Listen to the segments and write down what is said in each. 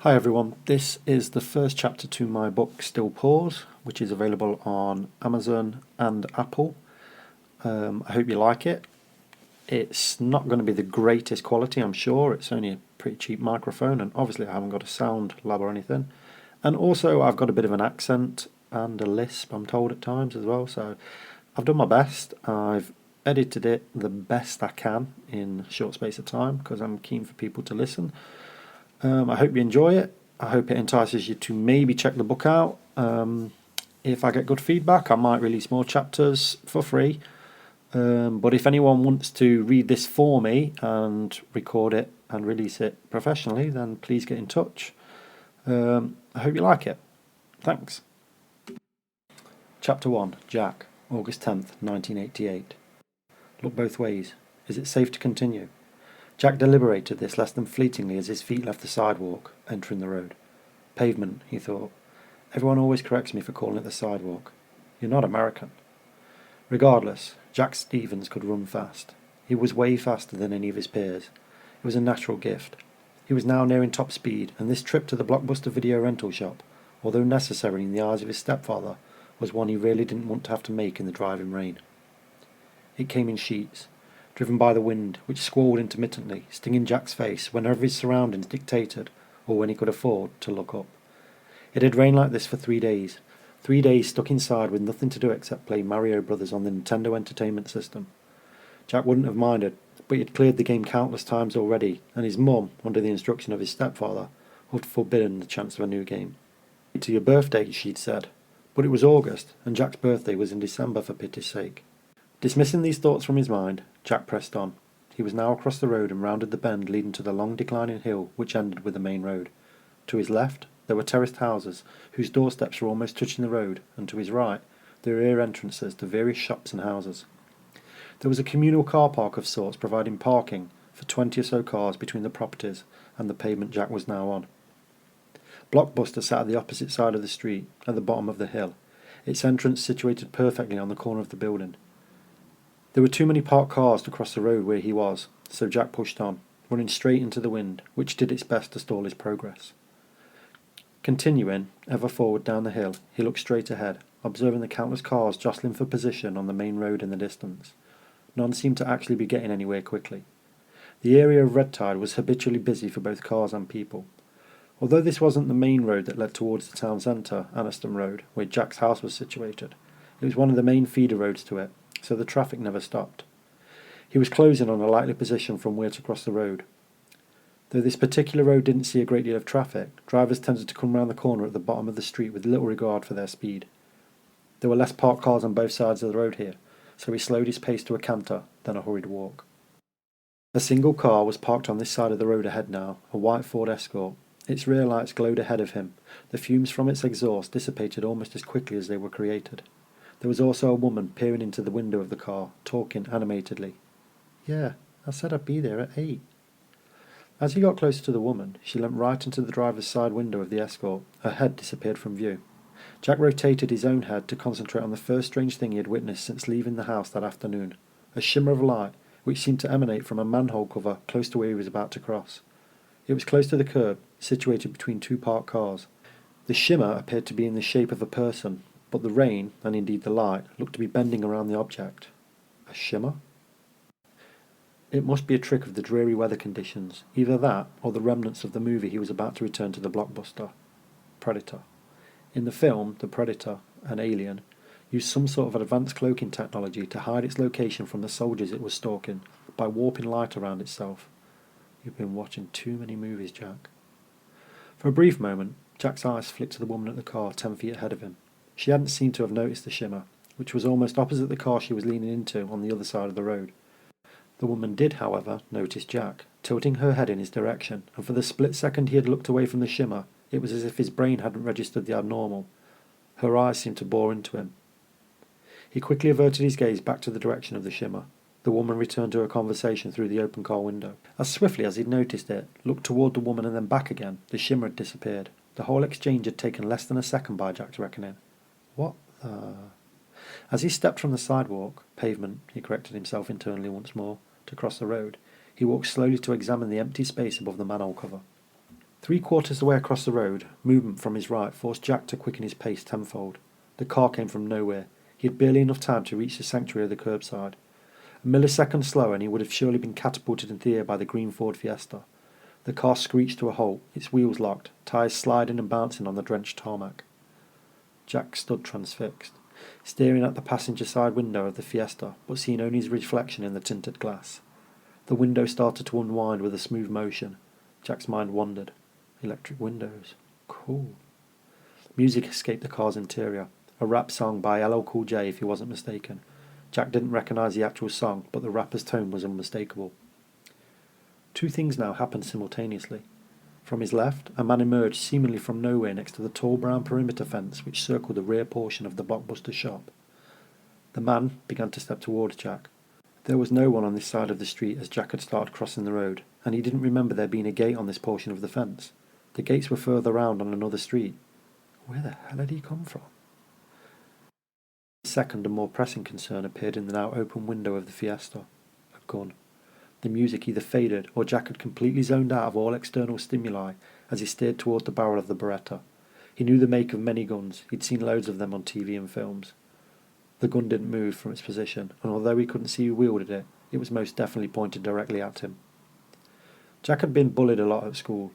Hi everyone, this is the first chapter to my book Still Pause, which is available on Amazon and Apple. I hope you like it. It's not going to be the greatest quality, I'm sure. It's only a pretty cheap microphone, and obviously I haven't got a sound lab or anything. And also I've got a bit of an accent and a lisp, I'm told, at times as well, so I've done my best. I've edited it the best I can in a short space of time because I'm keen for people to listen. I hope you enjoy it. I hope it entices you to maybe check the book out. If I get good feedback, I might release more chapters for free. But if anyone wants to read this for me and record it and release it professionally, then please get in touch. I hope you like it. Thanks. Chapter 1, Jack, August 10th, 1988. Look both ways. Is it safe to continue? Jack deliberated this less than fleetingly as his feet left the sidewalk, entering the road. Pavement, he thought. Everyone always corrects me for calling it the sidewalk. You're not American. Regardless, Jack Stevens could run fast. He was way faster than any of his peers. It was a natural gift. He was now nearing top speed, and this trip to the Blockbuster video rental shop, although necessary in the eyes of his stepfather, was one he really didn't want to have to make in the driving rain. It came in sheets, driven by the wind, which squalled intermittently, stinging Jack's face whenever his surroundings dictated, or when he could afford to look up. It had rained like this for 3 days. 3 days stuck inside with nothing to do except play Mario Brothers on the Nintendo Entertainment System. Jack wouldn't have minded, but he had cleared the game countless times already, and his mum, under the instruction of his stepfather, had forbidden the chance of a new game. "To your birthday," she'd said. But it was August, and Jack's birthday was in December, for pity's sake. Dismissing these thoughts from his mind, Jack pressed on. He was now across the road and rounded the bend leading to the long declining hill which ended with the main road. To his left there were terraced houses, whose doorsteps were almost touching the road, and to his right the rear entrances to various shops and houses. There was a communal car park of sorts providing parking for 20 or so cars between the properties and the pavement Jack was now on. Blockbuster sat at the opposite side of the street, at the bottom of the hill, its entrance situated perfectly on the corner of the building. There were too many parked cars to cross the road where he was, so Jack pushed on, running straight into the wind, which did its best to stall his progress. Continuing, ever forward down the hill, he looked straight ahead, observing the countless cars jostling for position on the main road in the distance. None seemed to actually be getting anywhere quickly. The area of Red Tide was habitually busy for both cars and people. Although this wasn't the main road that led towards the town centre, Anniston Road, where Jack's house was situated, it was one of the main feeder roads to it, so the traffic never stopped. He was closing on a likely position from where to cross the road. Though this particular road didn't see a great deal of traffic, drivers tended to come round the corner at the bottom of the street with little regard for their speed. There were less parked cars on both sides of the road here, so he slowed his pace to a canter, then a hurried walk. A single car was parked on this side of the road ahead now, a white Ford Escort. Its rear lights glowed ahead of him. The fumes from its exhaust dissipated almost as quickly as they were created. There was also a woman peering into the window of the car, talking animatedly. "Yeah, I said I'd be there at 8. As he got closer to the woman, she leant right into the driver's side window of the Escort. Her head disappeared from view. Jack rotated his own head to concentrate on the first strange thing he had witnessed since leaving the house that afternoon, a shimmer of light which seemed to emanate from a manhole cover close to where he was about to cross. It was close to the curb, situated between two parked cars. The shimmer appeared to be in the shape of a person, but the rain, and indeed the light, looked to be bending around the object. A shimmer? It must be a trick of the dreary weather conditions, either that or the remnants of the movie he was about to return to the Blockbuster. Predator. In the film, the Predator, an alien, used some sort of advanced cloaking technology to hide its location from the soldiers it was stalking by warping light around itself. You've been watching too many movies, Jack. For a brief moment, Jack's eyes flicked to the woman at the car 10 feet ahead of him. She hadn't seemed to have noticed the shimmer, which was almost opposite the car she was leaning into on the other side of the road. The woman did, however, notice Jack, tilting her head in his direction, and for the split second he had looked away from the shimmer, it was as if his brain hadn't registered the abnormal. Her eyes seemed to bore into him. He quickly averted his gaze back to the direction of the shimmer. The woman returned to her conversation through the open car window. As swiftly as he'd noticed it, looked toward the woman and then back again, the shimmer had disappeared. The whole exchange had taken less than a second by Jack's reckoning. What the... As he stepped from the sidewalk, pavement, he corrected himself internally once more, to cross the road, he walked slowly to examine the empty space above the manhole cover. 3/4 the way across the road, movement from his right forced Jack to quicken his pace tenfold. The car came from nowhere. He had barely enough time to reach the sanctuary of the curbside. A millisecond slower and he would have surely been catapulted into the air by the green Ford Fiesta. The car screeched to a halt, its wheels locked, tyres sliding and bouncing on the drenched tarmac. Jack stood transfixed, staring at the passenger side window of the Fiesta, but seeing only his reflection in the tinted glass. The window started to unwind with a smooth motion. Jack's mind wandered. Electric windows. Cool. Music escaped the car's interior. A rap song by LL Cool J, if he wasn't mistaken. Jack didn't recognise the actual song, but the rapper's tone was unmistakable. Two things now happened simultaneously. From his left, a man emerged seemingly from nowhere next to the tall brown perimeter fence which circled the rear portion of the Blockbuster shop. The man began to step towards Jack. There was no one on this side of the street as Jack had started crossing the road, and he didn't remember there being a gate on this portion of the fence. The gates were further round on another street. Where the hell had he come from? A second and more pressing concern appeared in the now open window of the Fiesta. A gun. The music either faded or Jack had completely zoned out of all external stimuli as he steered toward the barrel of the Beretta. He knew the make of many guns. He'd seen loads of them on TV and films. The gun didn't move from its position, and although he couldn't see who wielded it, it was most definitely pointed directly at him. Jack had been bullied a lot at school.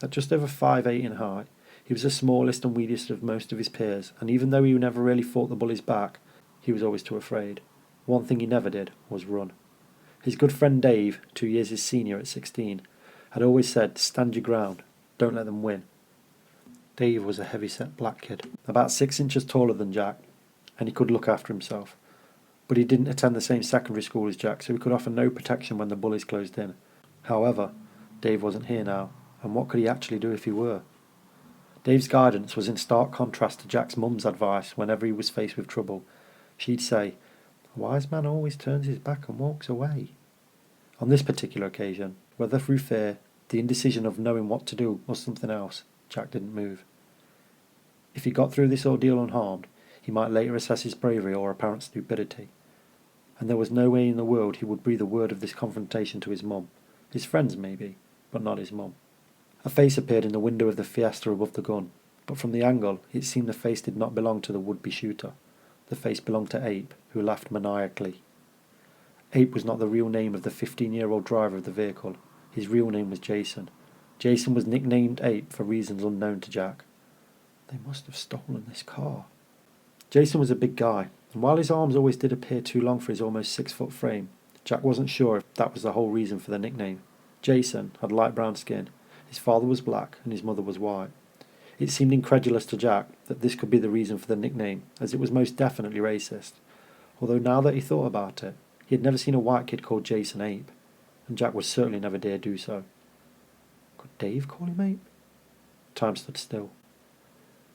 At just over 5'8" in height, he was the smallest and weediest of most of his peers, and even though he never really fought the bullies back, he was always too afraid. One thing he never did was run. His good friend Dave, 2 years his senior at 16, had always said, "Stand your ground, don't let them win." Dave was a heavy-set black kid, about 6 inches taller than Jack, and he could look after himself. But he didn't attend the same secondary school as Jack, so he could offer no protection when the bullies closed in. However, Dave wasn't here now, and what could he actually do if he were? Dave's guidance was in stark contrast to Jack's mum's advice whenever he was faced with trouble. She'd say, "A wise man always turns his back and walks away." On this particular occasion, whether through fear, the indecision of knowing what to do, or something else, Jack didn't move. If he got through this ordeal unharmed, he might later assess his bravery or apparent stupidity. And there was no way in the world he would breathe a word of this confrontation to his mum. His friends, maybe, but not his mum. A face appeared in the window of the Fiesta above the gun, but from the angle it seemed the face did not belong to the would-be shooter. The face belonged to Ape, who laughed maniacally. Ape was not the real name of the 15-year-old driver of the vehicle. His real name was Jason. Jason was nicknamed Ape for reasons unknown to Jack. They must have stolen this car. Jason was a big guy, and while his arms always did appear too long for his almost 6-foot frame, Jack wasn't sure if that was the whole reason for the nickname. Jason had light brown skin. His father was black and his mother was white. It seemed incredulous to Jack that this could be the reason for the nickname, as it was most definitely racist. Although now that he thought about it, he had never seen a white kid called Jason Ape, and Jack would certainly never dare do so. Could Dave call him Ape? Time stood still.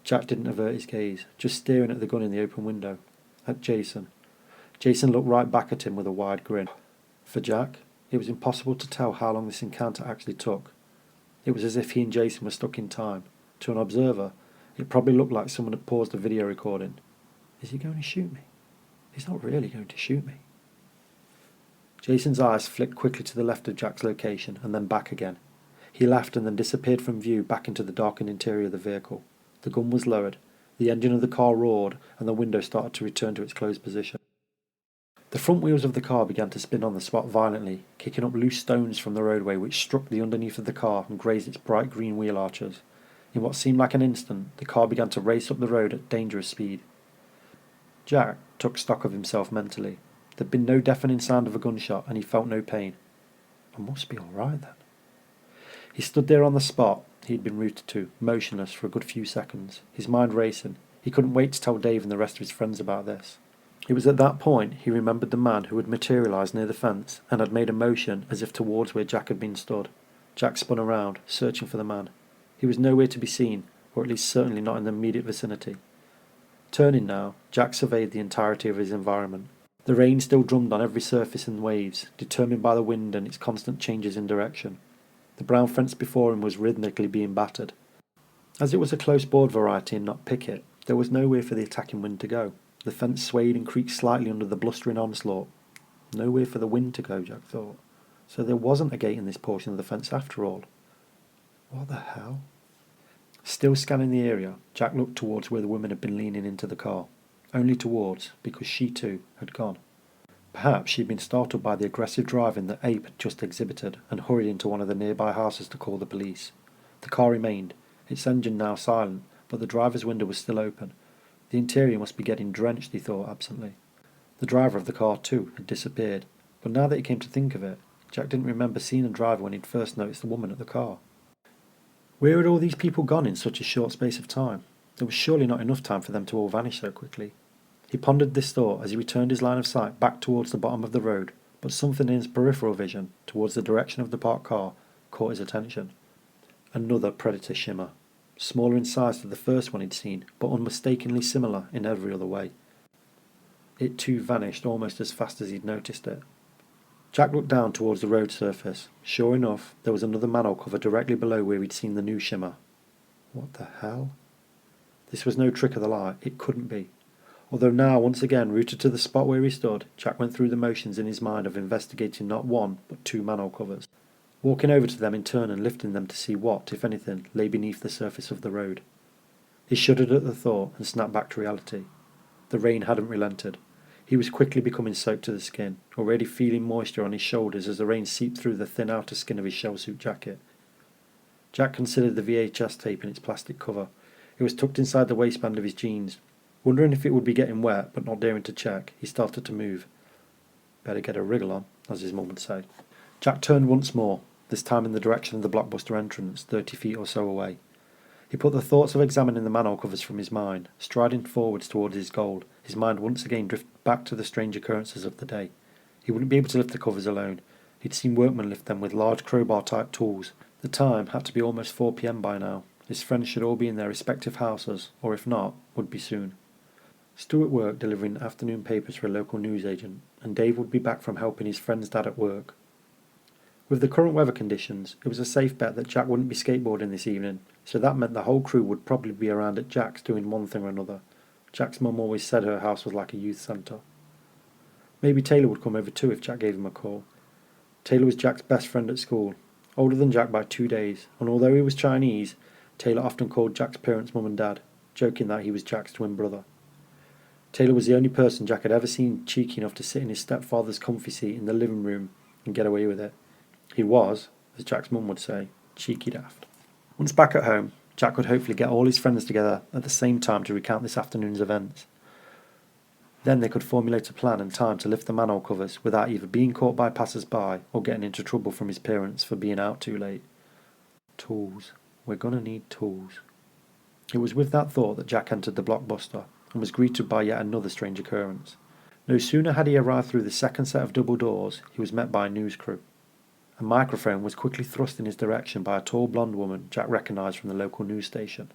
Jack didn't avert his gaze, just staring at the gun in the open window, at Jason. Jason looked right back at him with a wide grin. For Jack, it was impossible to tell how long this encounter actually took. It was as if he and Jason were stuck in time. To an observer, it probably looked like someone had paused the video recording. Is he going to shoot me? He's not really going to shoot me. Jason's eyes flicked quickly to the left of Jack's location, and then back again. He laughed and then disappeared from view back into the darkened interior of the vehicle. The gun was lowered, the engine of the car roared, and the window started to return to its closed position. The front wheels of the car began to spin on the spot violently, kicking up loose stones from the roadway which struck the underneath of the car and grazed its bright green wheel arches. In what seemed like an instant, the car began to race up the road at dangerous speed. Jack took stock of himself mentally. There'd been no deafening sound of a gunshot, and he felt no pain. I must be all right then. He stood there on the spot he had been routed to, motionless for a good few seconds, his mind racing. He couldn't wait to tell Dave and the rest of his friends about this. It was at that point he remembered the man who had materialised near the fence and had made a motion as if towards where Jack had been stood. Jack spun around, searching for the man. He was nowhere to be seen, or at least certainly not in the immediate vicinity. Turning now, Jack surveyed the entirety of his environment. The rain still drummed on every surface and waves, determined by the wind and its constant changes in direction. The brown fence before him was rhythmically being battered. As it was a close board variety and not picket, there was nowhere for the attacking wind to go. The fence swayed and creaked slightly under the blustering onslaught. Nowhere for the wind to go, Jack thought. So there wasn't a gate in this portion of the fence after all. What the hell? Still scanning the area, Jack looked towards where the woman had been leaning into the car. Only towards, because she too had gone. Perhaps she had been startled by the aggressive driving that Abe had just exhibited and hurried into one of the nearby houses to call the police. The car remained, its engine now silent, but the driver's window was still open. The interior must be getting drenched, he thought absently. The driver of the car, too, had disappeared, but now that he came to think of it, Jack didn't remember seeing a driver when he'd first noticed the woman at the car. Where had all these people gone in such a short space of time? There was surely not enough time for them to all vanish so quickly. He pondered this thought as he returned his line of sight back towards the bottom of the road, but something in his peripheral vision, towards the direction of the parked car, caught his attention. Another predator shimmer, smaller in size than the first one he'd seen, but unmistakably similar in every other way. It too vanished almost as fast as he'd noticed it. Jack looked down towards the road surface. Sure enough, there was another manhole cover directly below where he'd seen the new shimmer. What the hell? This was no trick of the light. It couldn't be. Although now, once again, rooted to the spot where he stood, Jack went through the motions in his mind of investigating not one, but two manhole covers, walking over to them in turn and lifting them to see what, if anything, lay beneath the surface of the road. He shuddered at the thought and snapped back to reality. The rain hadn't relented. He was quickly becoming soaked to the skin, already feeling moisture on his shoulders as the rain seeped through the thin outer skin of his shell-suit jacket. Jack considered the VHS tape in its plastic cover. It was tucked inside the waistband of his jeans. Wondering if it would be getting wet, but not daring to check, he started to move. Better get a wriggle on, as his mum would say. Jack turned once more, this time in the direction of the Blockbuster entrance, 30 feet or so away. He put the thoughts of examining the manhole covers from his mind, striding forwards towards his goal. His mind once again drifted back to the strange occurrences of the day. He wouldn't be able to lift the covers alone. He'd seen workmen lift them with large crowbar-type tools. The time had to be almost 4 p.m. by now. His friends should all be in their respective houses, or if not, would be soon. Stu at work delivering afternoon papers for a local newsagent, and Dave would be back from helping his friend's dad at work. With the current weather conditions, it was a safe bet that Jack wouldn't be skateboarding this evening, so that meant the whole crew would probably be around at Jack's doing one thing or another. Jack's mum always said her house was like a youth centre. Maybe Taylor would come over too if Jack gave him a call. Taylor was Jack's best friend at school, older than Jack by 2 days, and although he was Chinese, Taylor often called Jack's parents mum and dad, joking that he was Jack's twin brother. Taylor was the only person Jack had ever seen cheeky enough to sit in his stepfather's comfy seat in the living room and get away with it. He was, as Jack's mum would say, cheeky daft. Once back at home, Jack would hopefully get all his friends together at the same time to recount this afternoon's events. Then they could formulate a plan and time to lift the manhole covers without either being caught by passers-by or getting into trouble from his parents for being out too late. Tools. We're gonna need tools. It was with that thought that Jack entered the Blockbuster and was greeted by yet another strange occurrence. No sooner had he arrived through the second set of double doors, he was met by a news crew. A microphone was quickly thrust in his direction by a tall blonde woman Jack recognised from the local news station.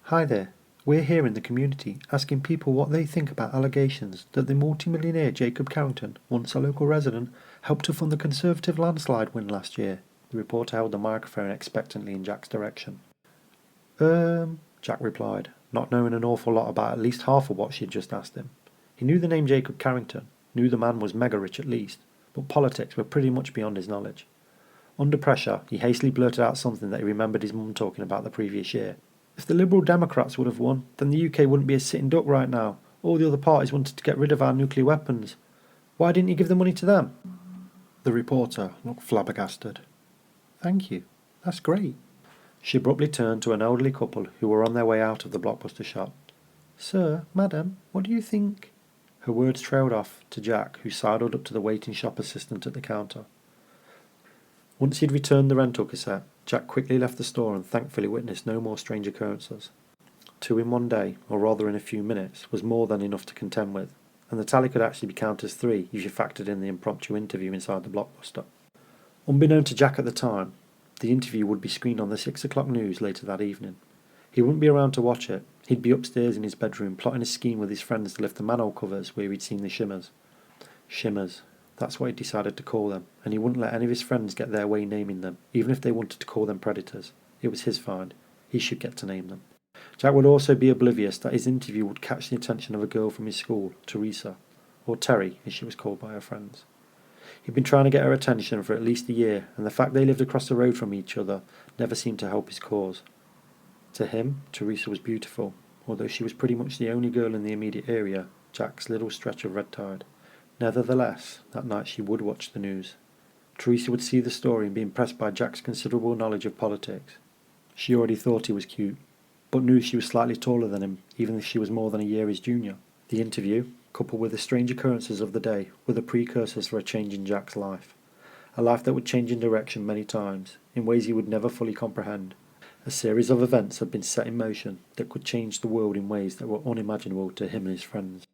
Hi there. We're here in the community asking people what they think about allegations that the multimillionaire Jacob Carrington, once a local resident, helped to fund the Conservative landslide win last year. The reporter held the microphone expectantly in Jack's direction. Jack replied, not knowing an awful lot about at least half of what she had just asked him. He knew the name Jacob Carrington, knew the man was mega rich at least, but politics were pretty much beyond his knowledge. Under pressure, he hastily blurted out something that he remembered his mum talking about the previous year. If the Liberal Democrats would have won, then the UK wouldn't be a sitting duck right now. All the other parties wanted to get rid of our nuclear weapons. Why didn't you give the money to them? The reporter looked flabbergasted. Thank you. That's great. She abruptly turned to an elderly couple who were on their way out of the Blockbuster shop. Sir, madam, what do you think? Her words trailed off to Jack, who sidled up to the waiting shop assistant at the counter. Once he'd returned the rental cassette, Jack quickly left the store and thankfully witnessed no more strange occurrences. 2 in one day, or rather in a few minutes, was more than enough to contend with, and the tally could actually be counted as 3 if you factored in the impromptu interview inside the Blockbuster. Unbeknown to Jack at the time, the interview would be screened on the 6 o'clock news later that evening. He wouldn't be around to watch it. He'd be upstairs in his bedroom plotting a scheme with his friends to lift the manhole covers where he'd seen the shimmers. Shimmers. That's what he decided to call them, and he wouldn't let any of his friends get their way naming them, even if they wanted to call them predators. It was his find. He should get to name them. Jack would also be oblivious that his interview would catch the attention of a girl from his school, Teresa, or Terry, as she was called by her friends. He'd been trying to get her attention for at least a year, and the fact they lived across the road from each other never seemed to help his cause. To him, Teresa was beautiful, although she was pretty much the only girl in the immediate area, Jack's little stretch of red tide. Nevertheless, that night she would watch the news. Teresa would see the story and be impressed by Jack's considerable knowledge of politics. She already thought he was cute, but knew she was slightly taller than him, even if she was more than a year his junior. The interview, coupled with the strange occurrences of the day, were the precursors for a change in Jack's life. A life that would change in direction many times, in ways he would never fully comprehend. A series of events had been set in motion that could change the world in ways that were unimaginable to him and his friends.